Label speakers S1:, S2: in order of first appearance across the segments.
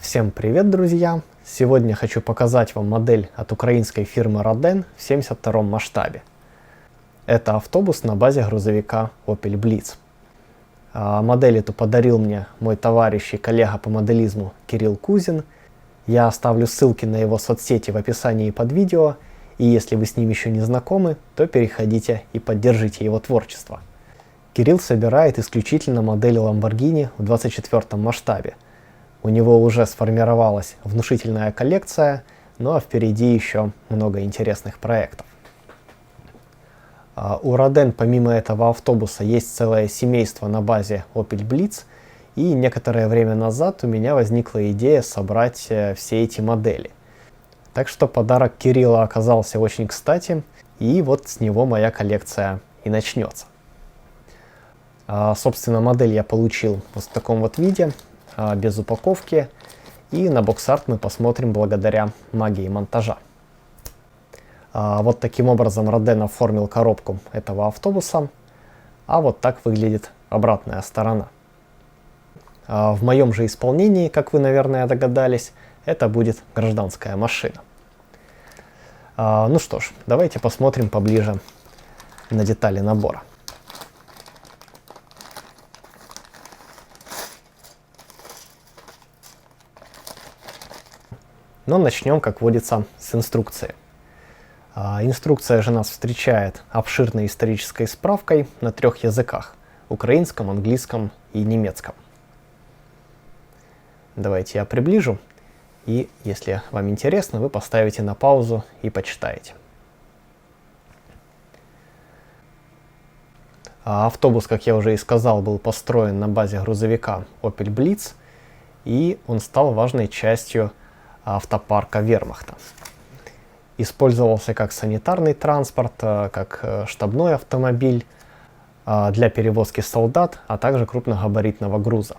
S1: Всем привет, друзья! Сегодня хочу показать вам модель от украинской фирмы Роден в 72 масштабе. Это автобус на базе грузовика Opel Blitz. Модель эту подарил мне мой товарищ и коллега по моделизму Кирилл Кузин. Я оставлю ссылки на его соцсети в описании под видео, и если вы с ним еще не знакомы, то переходите и поддержите его творчество. Кирилл собирает исключительно модели Lamborghini в 24 масштабе. У него уже сформировалась внушительная коллекция, ну а впереди еще много интересных проектов. У Роден помимо этого автобуса есть целое семейство на базе Opel Blitz, и некоторое время назад у меня возникла идея собрать все эти модели. Так что подарок Кирилла оказался очень кстати, и вот с него моя коллекция и начнется. Собственно, модель я получил вот в таком вот виде, без упаковки, и на бокс-арт мы посмотрим благодаря магии монтажа. Вот таким образом Роден оформил коробку этого автобуса, а вот так выглядит обратная сторона. В моем же исполнении, как вы, наверное, догадались, это будет гражданская машина. Ну что ж, давайте посмотрим поближе на детали набора. Но начнем, как водится, с инструкции. Инструкция же нас встречает обширной исторической справкой на 3 языках – украинском, английском и немецком. Давайте я приближу, и если вам интересно, вы поставите на паузу и почитаете. Автобус, как я уже и сказал, был построен на базе грузовика Opel Blitz, и он стал важной частью автопарка Вермахта. Использовался как санитарный транспорт, как штабной автомобиль для перевозки солдат, а также крупногабаритного груза.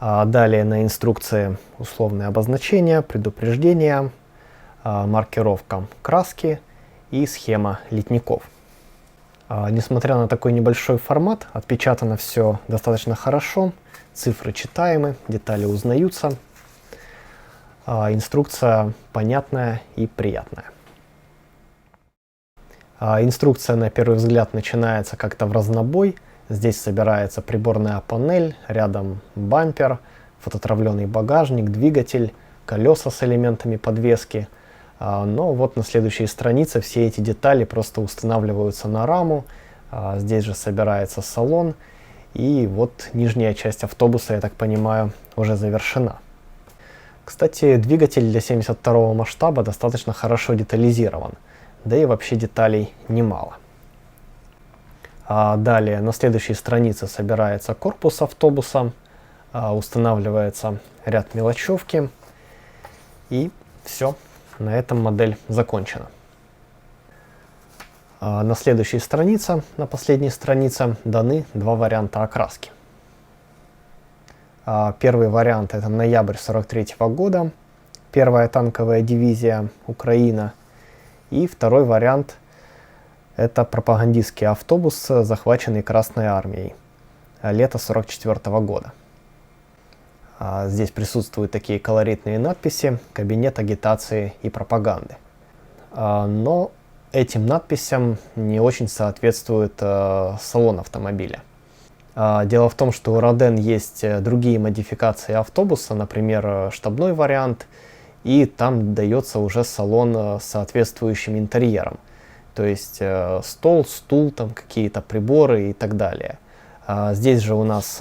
S1: Далее на инструкции условные обозначения, предупреждения, маркировка краски и схема литников. Несмотря на такой небольшой формат, отпечатано все достаточно хорошо, цифры читаемы, детали узнаются. Инструкция понятная и приятная. Инструкция на первый взгляд начинается как-то в разнобой. Здесь собирается приборная панель, рядом бампер, фототравленный багажник, двигатель, колеса с элементами подвески. Но вот на следующей странице все эти детали просто устанавливаются на раму. Здесь же собирается салон. И вот нижняя часть автобуса, я так понимаю, уже завершена. Кстати, двигатель для 72 масштаба достаточно хорошо детализирован. Да и вообще деталей немало. Далее на следующей странице собирается корпус автобуса. Устанавливается ряд мелочевки. И все. На этом модель закончена. На следующей странице, на последней странице, даны два варианта окраски. Первый вариант — это ноябрь 1943 года, первая танковая дивизия Украина. И второй вариант — это пропагандистский автобус, захваченный Красной армией, лето 1944 года. Здесь присутствуют такие колоритные надписи «Кабинет агитации и пропаганды». Но этим надписям не очень соответствует салон автомобиля. Дело в том, что у Роден есть другие модификации автобуса, например, штабной вариант, и там дается уже салон с соответствующим интерьером. То есть стол, стул, там какие-то приборы и так далее. Здесь же у нас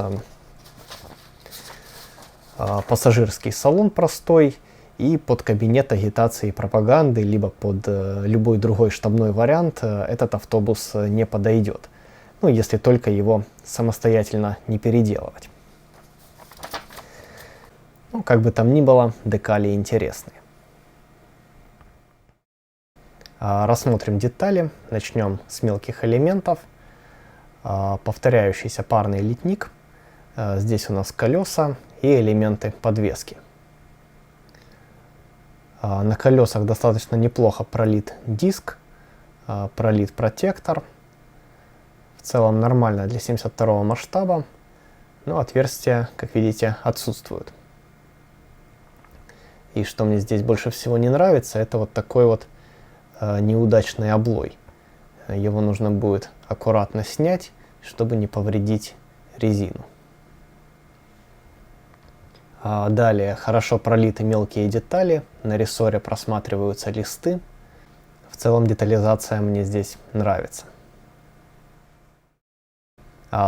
S1: пассажирский салон простой, и под кабинет агитации и пропаганды, либо под любой другой штабной вариант этот автобус не подойдет. Ну, если только его самостоятельно не переделывать. Ну, как бы там ни было, декали интересные. Рассмотрим детали. Начнем с мелких элементов. Повторяющийся парный литник. Здесь у нас колеса и элементы подвески. На колесах достаточно неплохо пролит диск, пролит протектор. В целом нормально для 72 масштаба. но отверстия, как видите, отсутствуют. И что мне здесь больше всего не нравится, это вот такой вот неудачный облой. Его нужно будет аккуратно снять, чтобы не повредить резину. Далее хорошо пролиты мелкие детали, на рессоре просматриваются листы. В целом детализация мне здесь нравится.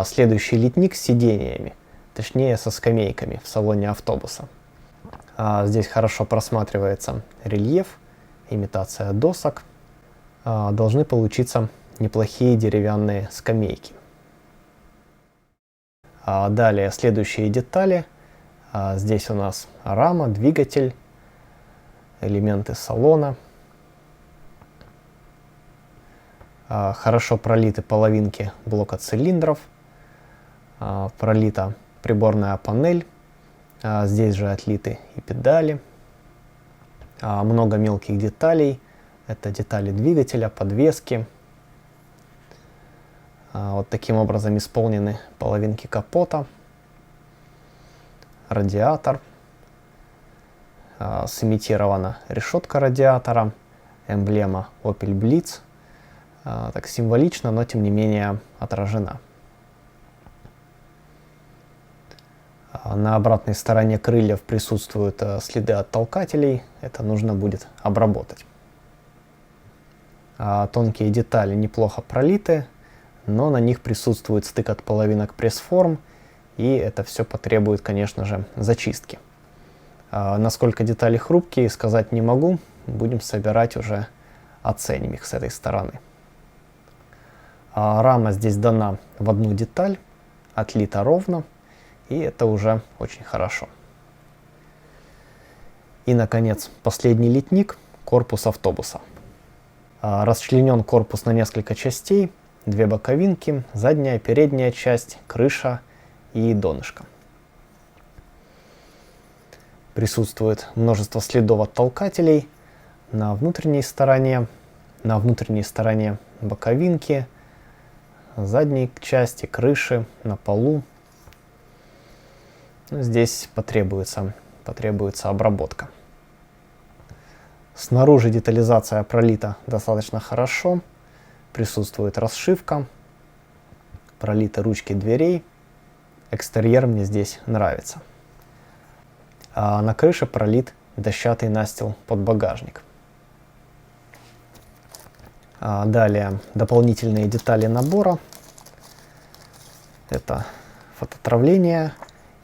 S1: Следующий литник с сидениями, точнее со скамейками в салоне автобуса. Здесь хорошо просматривается рельеф, имитация досок. Должны получиться неплохие деревянные скамейки. Далее следующие детали. Здесь у нас рама, двигатель, элементы салона. Хорошо пролиты половинки блока цилиндров. Пролита приборная панель. Здесь же отлиты и педали. Много мелких деталей. Это детали двигателя, подвески. Вот таким образом исполнены половинки капота. Радиатор. Сымитирована решетка радиатора. Эмблема Opel Blitz. Так символично, но тем не менее отражена. На обратной стороне крыльев присутствуют следы от толкателей. Это нужно будет обработать. Тонкие детали неплохо пролиты, но на них присутствует стык от половинок пресс-форм, и это все потребует, конечно же, зачистки. Насколько детали хрупкие, сказать не могу. Будем собирать, уже оценим их с этой стороны. Рама здесь дана в одну деталь, отлита ровно, и это уже очень хорошо. И, наконец, последний литник – корпус автобуса. Расчленен корпус на несколько частей, две боковинки, задняя, передняя часть, крыша и донышко. Присутствует множество следов от толкателей на внутренней стороне боковинки, задней части, крыши, на полу. Здесь потребуется обработка. Снаружи детализация пролита достаточно хорошо. Присутствует расшивка, пролиты ручки дверей. Экстерьер мне здесь нравится. На крыше пролит дощатый настил под багажник. Далее дополнительные детали набора. Это фототравление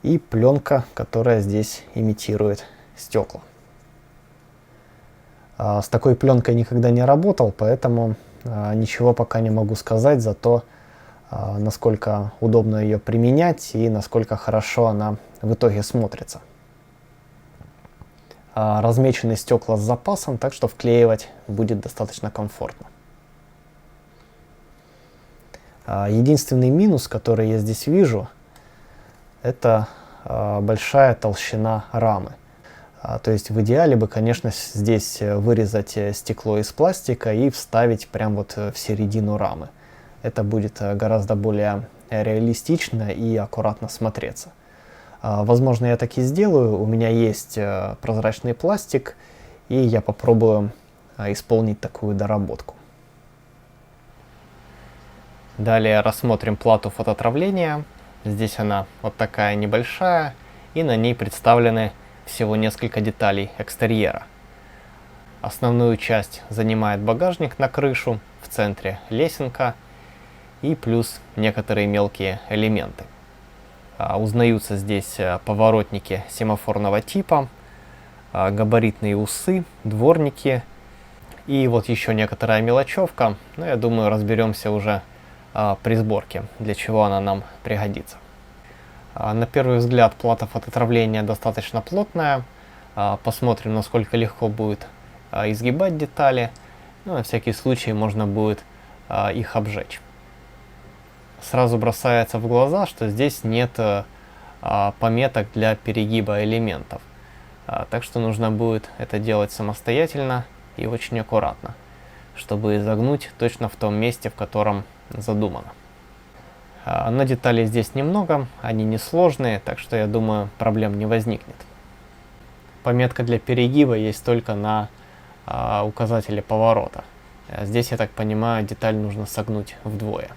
S1: и пленка, которая здесь имитирует стекла. С такой пленкой никогда не работал, поэтому ничего пока не могу сказать за то, насколько удобно ее применять и насколько хорошо она в итоге смотрится. Размечены стекла с запасом, так что вклеивать будет достаточно комфортно. Единственный минус, который я здесь вижу, это большая толщина рамы. То есть в идеале бы, конечно, здесь вырезать стекло из пластика и вставить прям вот в середину рамы. Это будет гораздо более реалистично и аккуратно смотреться. Возможно, я так и сделаю. У меня есть прозрачный пластик, и я попробую исполнить такую доработку. Далее рассмотрим плату фототравления. Здесь она вот такая небольшая, и на ней представлены всего несколько деталей экстерьера. Основную часть занимает багажник на крышу, в центре лесенка и плюс некоторые мелкие элементы. Узнаются здесь поворотники семафорного типа, габаритные усы, дворники и вот еще некоторая мелочевка, но я думаю, разберемся уже при сборке, для чего она нам пригодится. На первый взгляд плата фототравления достаточно плотная. Посмотрим, насколько легко будет изгибать детали. Ну, на всякий случай можно будет их обжечь. Сразу бросается в глаза, что здесь нет пометок для перегиба элементов. Так что нужно будет это делать самостоятельно и очень аккуратно, чтобы изогнуть точно в том месте, в котором задумано. Но деталей здесь немного, они несложные, так что я думаю, проблем не возникнет. Пометка для перегиба есть только на указателе поворота. Здесь, я так понимаю, деталь нужно согнуть вдвое.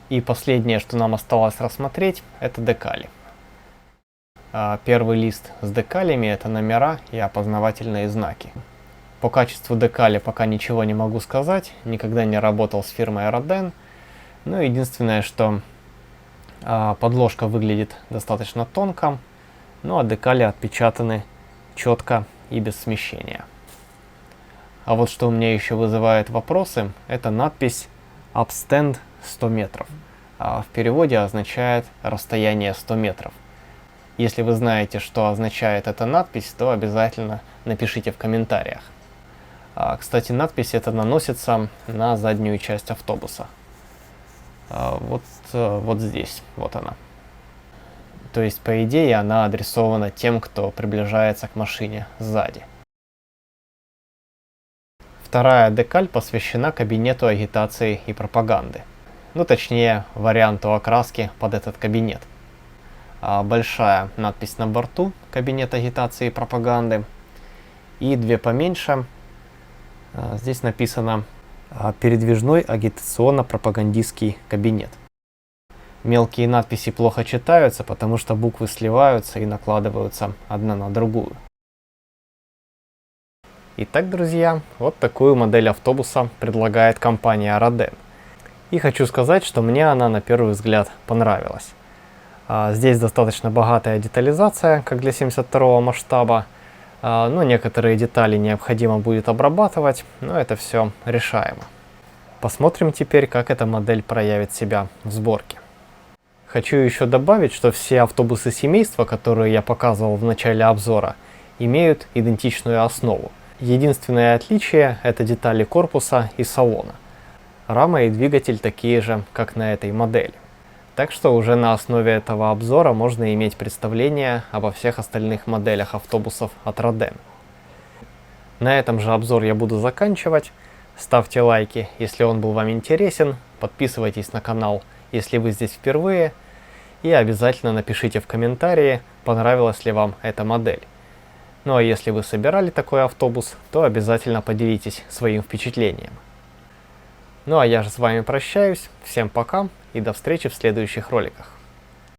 S1: И последнее, что нам осталось рассмотреть, это декали. Первый лист с декалями — это номера и опознавательные знаки. По качеству декали пока ничего не могу сказать, никогда не работал с фирмой Rodin. Ну, единственное, что подложка выглядит достаточно тонко, ну а декали отпечатаны четко и без смещения. А вот что у меня еще вызывает вопросы, это надпись «Upstand 100 метров». В переводе означает «расстояние 100 метров». Если вы знаете, что означает эта надпись, то обязательно напишите в комментариях. Кстати, надпись эта наносится на заднюю часть автобуса. Вот здесь, вот она. То есть, по идее, она адресована тем, кто приближается к машине сзади. Вторая декаль посвящена кабинету агитации и пропаганды. Ну, точнее, варианту окраски под этот кабинет. Большая надпись на борту «Кабинет агитации и пропаганды». И две поменьше. Здесь написано «Передвижной агитационно-пропагандистский кабинет». Мелкие надписи плохо читаются, потому что буквы сливаются и накладываются одна на другую. Итак, друзья, вот такую модель автобуса предлагает компания Rodin. И хочу сказать, что мне она на первый взгляд понравилась. Здесь достаточно богатая детализация, как для 72-го масштаба. Но некоторые детали необходимо будет обрабатывать, но это все решаемо. Посмотрим теперь, как эта модель проявит себя в сборке. Хочу еще добавить, что все автобусы семейства, которые я показывал в начале обзора, имеют идентичную основу. Единственное отличие – это детали корпуса и салона. Рама и двигатель такие же, как на этой модели. Так что уже на основе этого обзора можно иметь представление обо всех остальных моделях автобусов от Rodin. На этом же обзор я буду заканчивать. Ставьте лайки, если он был вам интересен, подписывайтесь на канал, если вы здесь впервые, и обязательно напишите в комментарии, понравилась ли вам эта модель. Ну а если вы собирали такой автобус, то обязательно поделитесь своим впечатлением. Ну а я же с вами прощаюсь, всем пока и до встречи в следующих роликах.